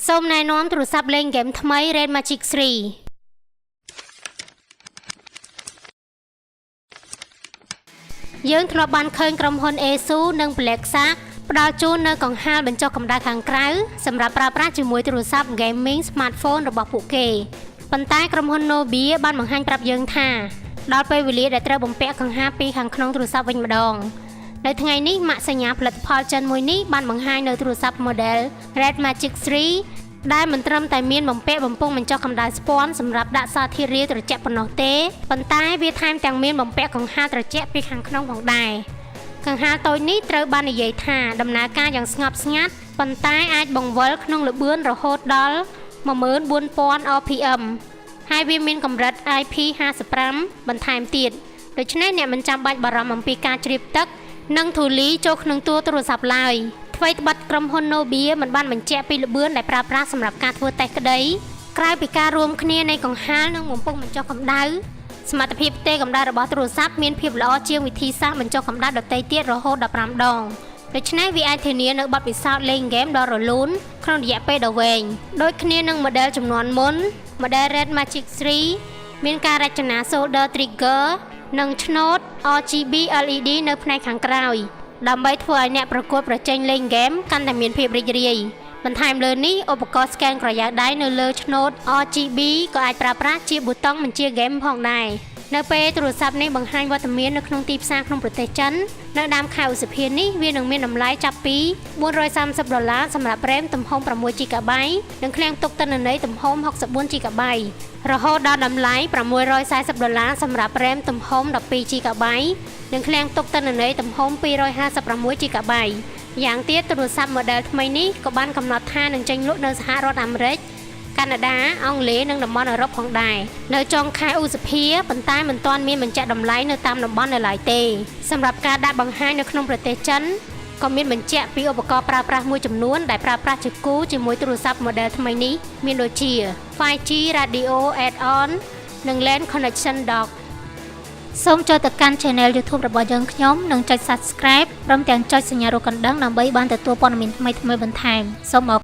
សូមណែនាំទូរស័ព្ទលេងហ្គេមថ្មី Red Magic 3 យើងធ្លាប់បានឃើញក្រុមហ៊ុន ASUS និង Black Shark ផ្ដល់ជូននៅកង្ហារបញ្ចុះកម្ដៅខាងក្រៅសម្រាប់ប្រើប្រាស់ជាមួយទូរស័ព្ទ Gaming Smartphone របស់ពួកគេប៉ុន្តែក្រុមហ៊ុន Nubia បានបង្ហាញប្រាប់យើងថាដល់ពេលវេលាដែលត្រូវបំពាក់កង្ហារពីខាងក្នុងទូរស័ព្ទវិញម្ដងនៅថ្ងៃនេះម៉ាកសញ្ញាផលិតផលចិនមួយនេះបានបង្ហាញនៅទូរស័ព្ទ model Red Magic 3 ដែលមិនត្រឹមតែមានបំពាក់បំពង់បញ្ចុះកម្ដៅស្ពាន់សម្រាប់ដាក់សារធាតុរាវត្រជាក់ប៉ុណ្ណោះទេប៉ុន្តែវាថែមទាំងមានបំពាក់កង្ហារត្រជាក់ពីខាងក្នុងផងដែរកង្ហារតូចនេះត្រូវបាននិយាយថាដំណើរការយ៉ាងស្ងប់ស្ងាត់ប៉ុន្តែអាចបង្វិលក្នុងល្បឿនរហូតដល់ 14000 RPM ហើយវាមានកម្រិត IP55 បន្ថែមទៀតដូច្នេះអ្នកមិនចាំបាច់បារម្ភអំពីការជ្រាបទឹកនិងធូលីចូលក្នុងទូរស័ព្ទឡើយថ្មីត្បិតក្រុមហ៊ុន Nubia មិនបានបញ្ជាក់ពីល្បឿនដែលប្រើប្រាស់សម្រាប់ការធ្វើតេស្តក្តីក្រៅពីការរួមគ្នានៃកង្ហារនិងបំពង់បញ្ចុះកម្ដៅសមត្ថភាពផ្ទេរកម្ដៅរបស់ទូរស័ព្ទមានភាពល្អជាងវិធីសាស្ត្របញ្ចុះកម្ដៅដទៃទៀតរហូតដល់5ដងដូច្នេះវាអាចធានានូវបទពិសោធន៍លេងហ្គេមដ៏រលូនក្នុងរយៈពេលដ៏វែងដូចគ្នានឹង model ចំនួនមុន model Red Magic 3 មានការរចនា solder trigger និងឆ្នូត RGB LED នៅផ្នែកខាងក្រោយដើម្បីធ្វើឲ្យអ្នកប្រកួតប្រជែងលេងហ្គេមកាន់តែមានភាពរីករាយបន្ថែមលើនេះឧបករណ៍ scan ក្រយៅដៃនៅលើឆ្នូត RGB ក៏អាចប្រើប្រាស់ជាប៊ូតុងបញ្ជាហ្គេមផងដែរនៅពេលទូរស័ព្ទនេះបង្ហាញវត្តមាននៅក្នុងទីផ្សារក្នុងប្រទេសចិននៅដើមខែឧសភានេះវានឹងមានតម្លៃចាប់ពី$430សម្រាប់ RAM ទំហំ 6GB និងឃ្លាំងទុកទិន្នន័យទំហំ 64GB រហូតដល់តម្លៃ$640សម្រាប់ RAM ទំហំ 12GB និងឃ្លាំងទុកទិន្នន័យទំហំ 256GB យ៉ាងទៀតទូរស័ព្ទ model ថ្មីនេះក៏បានកំណត់ថានឹងចេញលក់នៅសហរដ្ឋអាមេរិកកាណាដាអង់គ្លេសនិងតំបន់អឺរ៉ុបផងដែរនៅចុងខែឧសភាប៉ុន្តែមិនទាន់មានបញ្ជាក់តម្លៃនៅតាមតំបន់នៅឡើយទេសម្រាប់ការដាក់បង្ហាញនៅក្នុងប្រទេសចិនក៏មានបញ្ជាក់ពីឧបករណ៍ប្រើប្រាស់មួយចំនួនដែលប្រើប្រាស់ជាគូជាមួយទូរស័ព្ទ model ថ្មីនេះមានដូចជា 5G radio add-on និង LAN connection dock សូមចូលទៅកាន់ Channel YouTube របស់យើងខ្ញុំនិងចុច Subscribe ព្រមទាំងចុចសញ្ញារូបកណ្ដឹងដើម្បីបានទទួលព័ត៌មានថ្មីៗបន្ថែមសូមអរ